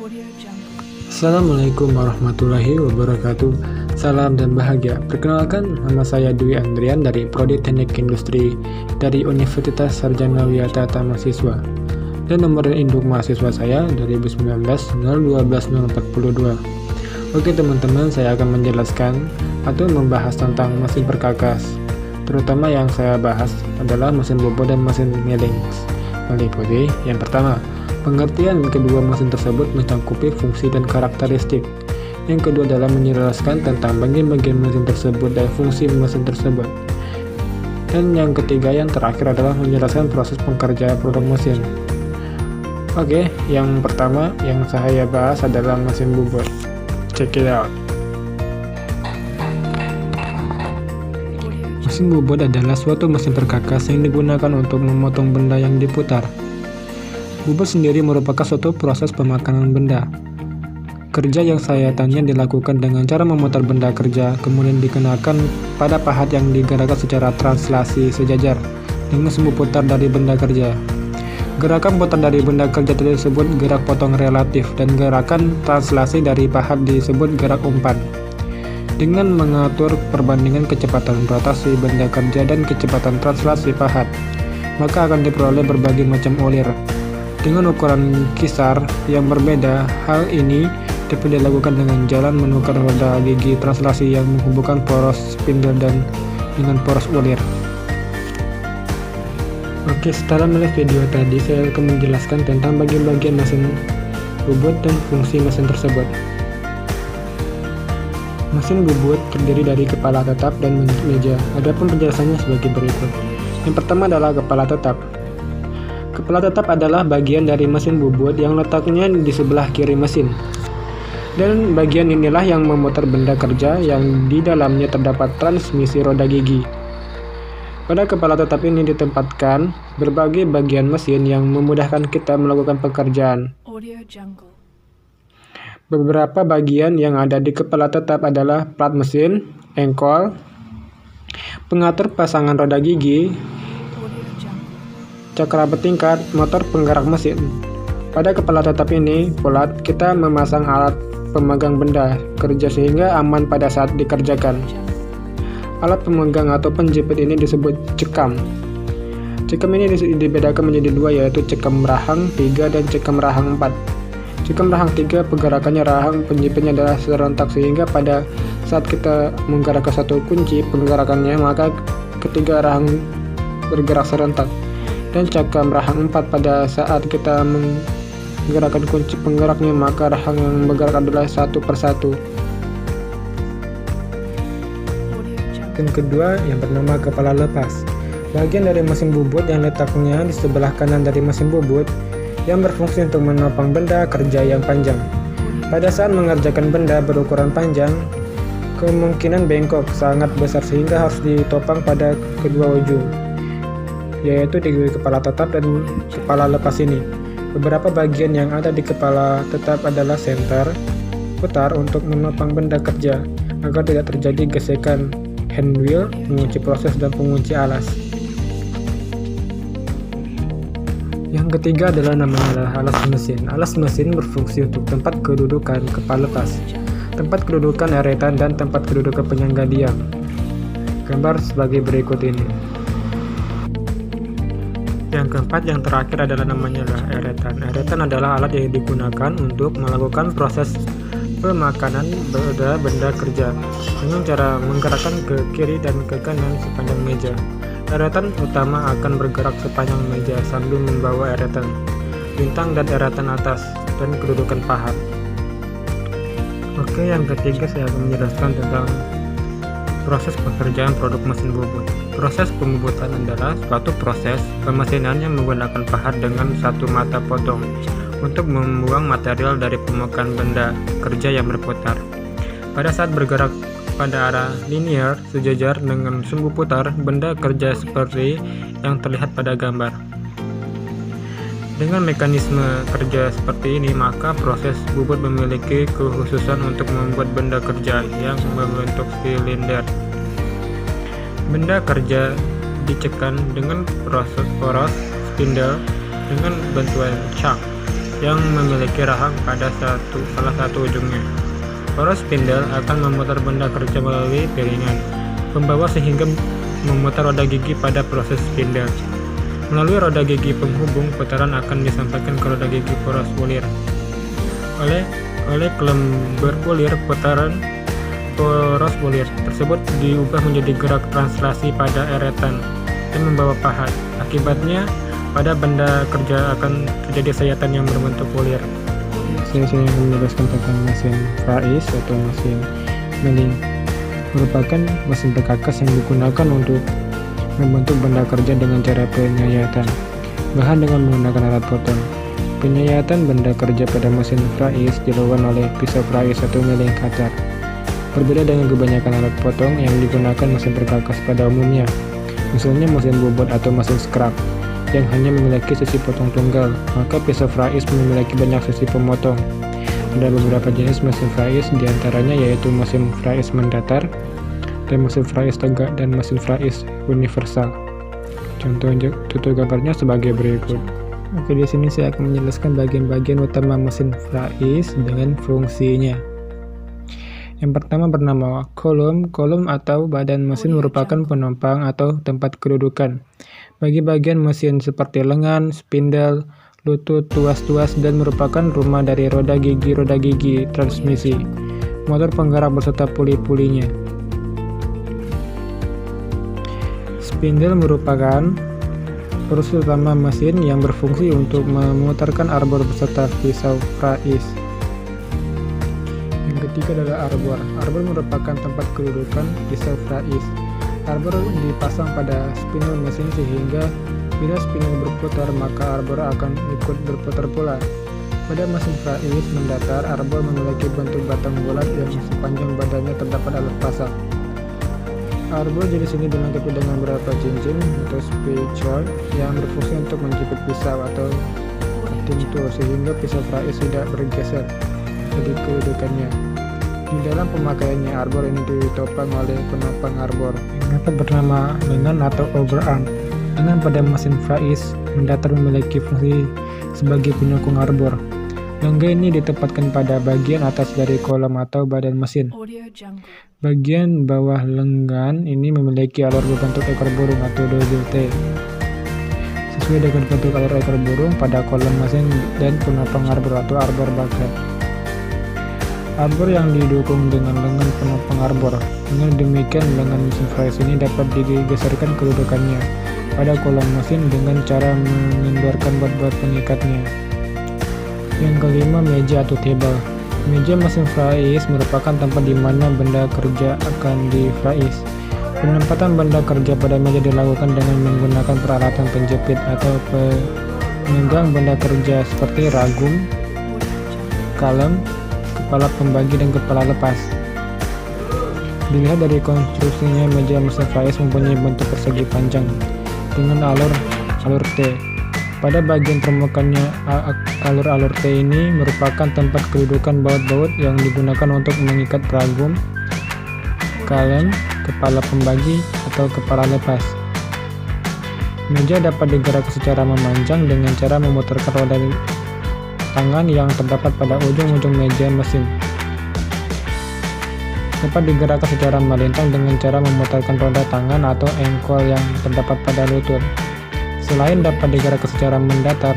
Assalamualaikum warahmatullahi wabarakatuh. Salam dan bahagia. Perkenalkan, nama saya Dwi Andrian dari Prodi Teknik Industri dari Universitas Sarjana Wiyata Mahasiswa. Dan nomor induk mahasiswa saya 2019 012 042. Oke teman-teman, saya akan menjelaskan atau membahas tentang mesin perkakas. Terutama yang saya bahas adalah mesin bobot dan mesin milling. Meliputi yang pertama, pengertian kedua mesin tersebut mencakupi fungsi dan karakteristik. Yang kedua adalah menjelaskan tentang bagian-bagian mesin tersebut dan fungsi mesin tersebut. Dan yang ketiga, yang terakhir adalah menjelaskan proses pengerjaan produk mesin. Oke, yang pertama yang saya bahas adalah mesin bobot. Check it out. Mesin bobot adalah suatu mesin perkakas yang digunakan untuk memotong benda yang diputar. Bobot sendiri merupakan suatu proses pemakanan benda. Kerja yang sayatan dilakukan dengan cara memutar benda kerja, kemudian dikenakan pada pahat yang digerakkan secara translasi sejajar dengan sumbu putar dari benda kerja. Gerakan putar dari benda kerja disebut gerak potong relatif, dan gerakan translasi dari pahat disebut gerak umpan. Dengan mengatur perbandingan kecepatan rotasi benda kerja dan kecepatan translasi pahat, maka akan diperoleh berbagai macam ulir. Dengan ukuran kisar yang berbeda, hal ini dapat dilakukan dengan jalan menukar roda gigi translasi yang menghubungkan poros spindle dan dengan poros ulir. Oke, setelah melihat video tadi, saya akan menjelaskan tentang bagian-bagian mesin bobot dan fungsi mesin tersebut. Mesin bobot terdiri dari kepala tetap dan meja. Adapun penjelasannya sebagai berikut. Yang pertama adalah kepala tetap. Kepala tetap adalah bagian dari mesin bobot yang letaknya di sebelah kiri mesin. Dan bagian inilah yang memutar benda kerja yang di dalamnya terdapat transmisi roda gigi. Pada kepala tetap ini ditempatkan berbagai bagian mesin yang memudahkan kita melakukan pekerjaan. Beberapa bagian yang ada di kepala tetap adalah plat mesin, engkol, pengatur pasangan roda gigi, cakra bertingkat, motor penggerak mesin. Pada kepala tetap ini pula kita memasang alat pemegang benda kerja sehingga aman pada saat dikerjakan. Alat pemegang atau penjepit ini disebut cekam. Cekam ini dibedakan menjadi dua, yaitu cekam rahang 3 dan cekam rahang 4. Cekam rahang 3 pergerakannya rahang penjepitnya adalah serentak, sehingga pada saat kita menggerakkan satu kunci penggerakannya maka ketiga rahang bergerak serentak. Dan cekam rahang 4 pada saat kita menggerakkan kunci penggeraknya maka rahang yang bergerak adalah satu persatu. Dan kedua yang bernama kepala lepas, bagian dari mesin bobot yang letaknya di sebelah kanan dari mesin bobot yang berfungsi untuk menopang benda kerja yang panjang. Pada saat mengerjakan benda berukuran panjang, kemungkinan bengkok sangat besar sehingga harus ditopang pada kedua ujung, yaitu di kepala tetap dan kepala lepas ini. Beberapa bagian yang ada di kepala tetap adalah senter, putar untuk menopang benda kerja agar tidak terjadi gesekan, hand wheel, pengunci proses, dan pengunci alas. Yang ketiga namanya alas mesin. Alas mesin berfungsi untuk tempat kedudukan kepala lepas, tempat kedudukan eretan, dan tempat kedudukan penyangga diam. Gambar sebagai berikut ini. Yang keempat, yang terakhir adalah namanya eretan. Eretan adalah alat yang digunakan untuk melakukan proses pemakanan benda kerja dengan cara menggerakkan ke kiri dan ke kanan sepanjang meja. Eretan utama akan bergerak sepanjang meja sambil membawa eretan bintang dan eretan atas dan kedudukan pahat. Oke, yang ketiga saya akan menjelaskan tentang proses pekerjaan produk mesin bobot. Proses pembobotan adalah suatu proses pemesinan yang menggunakan pahat dengan satu mata potong untuk membuang material dari permukaan benda kerja yang berputar. Pada saat bergerak pada arah linear sejajar dengan sumbu putar benda kerja seperti yang terlihat pada gambar. Dengan mekanisme kerja seperti ini, maka proses bobot memiliki kekhususan untuk membuat benda kerja yang membentuk silinder. Benda kerja dicekkan dengan poros spindle dengan bantuan chuck. yang memiliki rahang pada salah satu ujungnya. Poros spindle akan memutar benda kerja melalui piringan pembawa sehingga memutar roda gigi pada proses spindle. Melalui roda gigi penghubung, putaran akan disampaikan ke roda gigi poros bulir. Oleh kelembar bulir, putaran poros bulir tersebut diubah menjadi gerak translasi pada eretan dan membawa pahat. Akibatnya, pada benda kerja akan terjadi sayatan yang berbentuk bulir. Saya akan menjelaskan tentang mesin Frais atau mesin milling. Merupakan mesin perkakas yang digunakan untuk membentuk benda kerja dengan cara penyayatan. Bahan dengan menggunakan alat potong. Penyayatan benda kerja pada mesin Frais dilakukan oleh pisau Frais atau milling cutter. Berbeda dengan kebanyakan alat potong yang digunakan mesin perkakas pada umumnya, misalnya mesin bobot atau mesin scrap yang hanya memiliki sisi potong tunggal, maka pisau Frais memiliki banyak sisi pemotong. Ada beberapa jenis mesin Frais, diantaranya yaitu mesin Frais mendatar, dan mesin Frais tegak, dan mesin Frais universal. Contoh gambarnya sebagai berikut. Oke, di sini saya akan menjelaskan bagian-bagian utama mesin Frais dengan fungsinya. Yang pertama bernama kolom. Kolom atau badan mesin merupakan penopang atau tempat kedudukan bagi bagian mesin seperti lengan, spindle, lutut, tuas-tuas, dan merupakan rumah dari roda gigi transmisi, motor penggerak beserta puli-pulinya. Spindle merupakan proses utama mesin yang berfungsi untuk memutarkan arbor beserta pisau Frais. Yang ketiga adalah arbor. Arbor merupakan tempat kedudukan pisau Frais. Arbor dipasang pada spindle mesin sehingga bila spindle berputar maka arbor akan ikut berputar pula. Pada mesin Frais mendatar, arbor memiliki bentuk batang bulat yang sepanjang badannya terdapat alat pasang. Arbor jenis ini dilengkapi dengan beberapa cincin atau spacor yang berfungsi untuk menjepit pisau atau cutting tool sehingga pisau Frais tidak bergeser dari kedudukannya. Di dalam pemakaiannya, arbor ini ditopang oleh penopang arbor yang dapat bernama lengan atau overarm. Lengan pada mesin Frais mendatar memiliki fungsi sebagai penyokong arbor. Lengan ini ditempatkan pada bagian atas dari kolom atau badan mesin. Bagian bawah lengan ini memiliki alur berbentuk ekor burung atau double T. Sesuai dengan bentuk alur ekor burung pada kolom mesin dan penopang arbor atau arbor bucket. Arbor yang didukung dengan lengan penopang arbor. Dengan demikian, lengan mesin Frais ini dapat digeserkan kedudukannya pada kolom mesin dengan cara mengendorkan bat-bat pengikatnya. Yang kelima, meja atau table. Meja mesin Frais merupakan tempat di mana benda kerja akan di-Frais. Penempatan benda kerja pada meja dilakukan dengan menggunakan peralatan penjepit atau pemegang benda kerja seperti ragum, kalem, kepala pembagi, dan kepala lepas. Dilihat dari konstruksinya, meja mesin Frais mempunyai bentuk persegi panjang dengan alur T. Pada bagian permukaannya, alur T ini merupakan tempat kedudukan baut-baut yang digunakan untuk mengikat ragum, kalem, kepala pembagi, atau kepala lepas. Meja dapat digerakkan secara memanjang dengan cara memutarkan roda tangan yang terdapat pada ujung-ujung meja mesin. Dapat digerakkan secara melintang dengan cara memutarkan roda tangan atau engkol yang terdapat pada lutut. Selain dapat digerakkan secara mendatar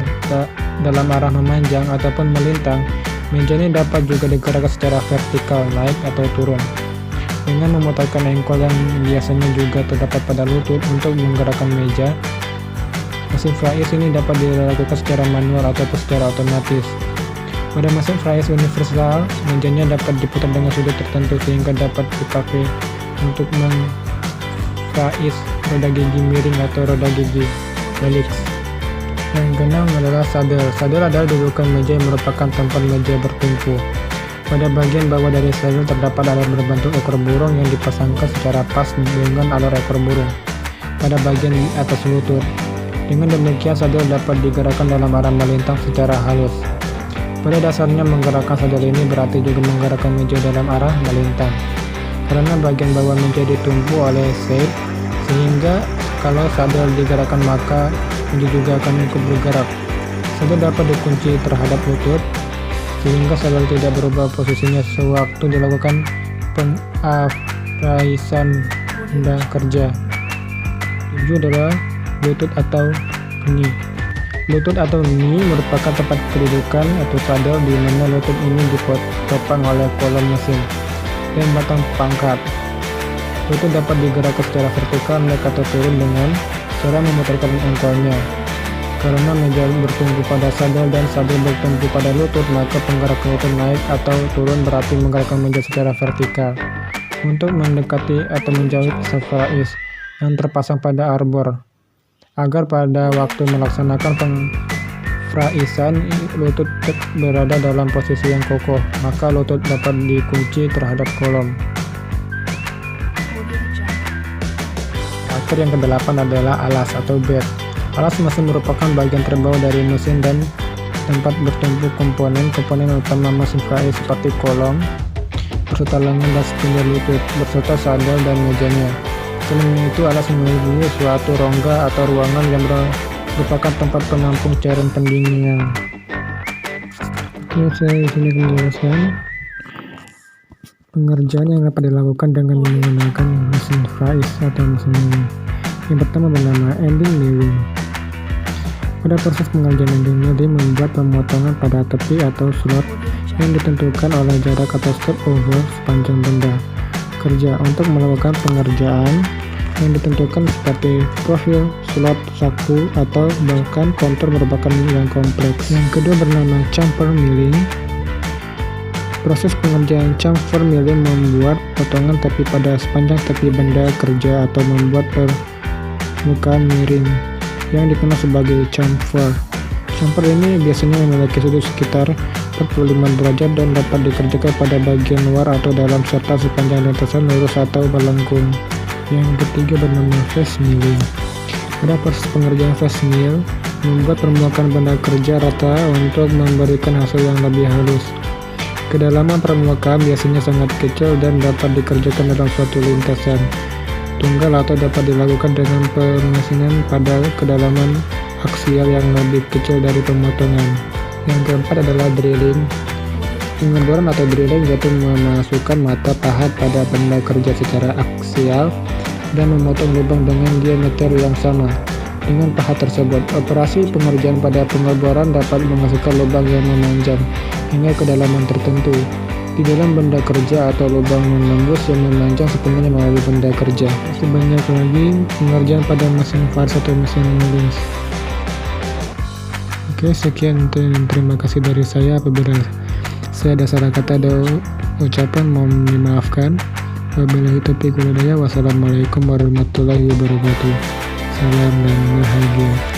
dalam arah memanjang ataupun melintang, meja ini dapat juga digerakkan secara vertikal naik atau turun dengan memutarkan engkol yang biasanya juga terdapat pada lutut untuk menggerakkan meja. Mesin Frais ini dapat dilakukan secara manual ataupun secara otomatis. Pada mesin Frais universal, mejanya dapat diputar dengan sudut tertentu sehingga dapat dipakai untuk meng-Frais roda gigi miring atau roda gigi helix. Yang keenam adalah sadel. Sadel adalah dudukan meja yang merupakan tempat meja bertumpu. Pada bagian bawah dari sadel terdapat alur berbentuk ekor burung yang dipasangkan secara pas dengan alur ekor burung pada bagian atas lutut. Dengan demikian, sadel dapat digerakkan dalam arah melintang secara halus. Pada dasarnya, menggerakkan sadel ini berarti juga menggerakkan meja dalam arah melintang, karena bagian bawah meja ditumpu oleh shaft, sehingga kalau sadel digerakkan maka meja juga akan ikut bergerak. Sadel dapat dikunci terhadap lutut sehingga sadel tidak berubah posisinya sewaktu dilakukan pengapraisan benda kerja. 7 adalah lutut atau kni. Lutut atau kni merupakan tempat kedudukan atau sadel di mana lutut ini ditopang oleh kolom mesin dan batang pangkat. Lutut dapat digerakkan secara vertikal naik atau turun dengan cara memutarkan engkolnya. Karena meja bertumpu pada sadel dan sadel bertumpu pada lutut, maka penggerakan lutut naik atau turun berarti menggerakkan meja secara vertikal. Untuk mendekati atau menjauhi frais yang terpasang pada arbor, agar pada waktu melaksanakan pengfraisan lutut berada dalam posisi yang kokoh, maka lutut dapat dikunci terhadap kolom. Faktor yang ke-8 adalah alas atau bed. Alas mesin merupakan bagian terbawah dari mesin dan tempat bertumpu komponen utama mesin frais seperti kolom, beserta lengan dan spindle lutut, beserta sadel dan mejanya. Selain itu, alas memiliki suatu rongga atau ruangan yang merupakan tempat penampung cairan pendinginan. Oke, saya di sini akan menjelaskan pengerjaan yang dapat dilakukan dengan menggunakan mesin frais atau mesin milling. Yang pertama bernama ending milling. Pada proses pengerjaan ending milling membuat pemotongan pada tepi atau slot yang ditentukan oleh jarak atau step over sepanjang benda kerja untuk melakukan pengerjaan yang ditentukan seperti profil, slot, saku, atau bahkan kontur merupakan yang kompleks. Yang kedua bernama chamfer milling. Proses pengerjaan chamfer milling membuat potongan tepi pada sepanjang tepi benda kerja atau membuat permukaan miring yang dikenal sebagai chamfer. Chamfer ini biasanya memiliki sudut sekitar 45 derajat dan dapat dikerjakan pada bagian luar atau dalam serta sepanjang lintasan lurus atau melengkung. Yang ketiga bernama face milling. Pada proses pengerjaan face mill membuat permukaan benda kerja rata untuk memberikan hasil yang lebih halus. Kedalaman permukaan biasanya sangat kecil dan dapat dikerjakan dalam suatu lintasan tunggal atau dapat dilakukan dengan pemesinan pada kedalaman aksial yang lebih kecil dari pemotongan. Yang keempat adalah drilling. Pengeboran atau drilling yaitu memasukkan mata pahat pada benda kerja secara aksial dan memotong lubang dengan diameter yang sama dengan pahat tersebut. Operasi pengerjaan pada pengeboran dapat memasukkan lubang yang memanjang hingga kedalaman tertentu di dalam benda kerja atau lubang menembus yang memanjang sepenuhnya melalui benda kerja. Masih banyak lagi pengerjaan pada mesin fars atau mesin milling. Oke, sekian dan terima kasih dari saya. Apabila saya ada salah kata atau ucapan mohon dimaafkan. Wabillahi taufiq wal hidayah. Wassalamualaikum warahmatullahi wabarakatuh. Salam dan bahagia.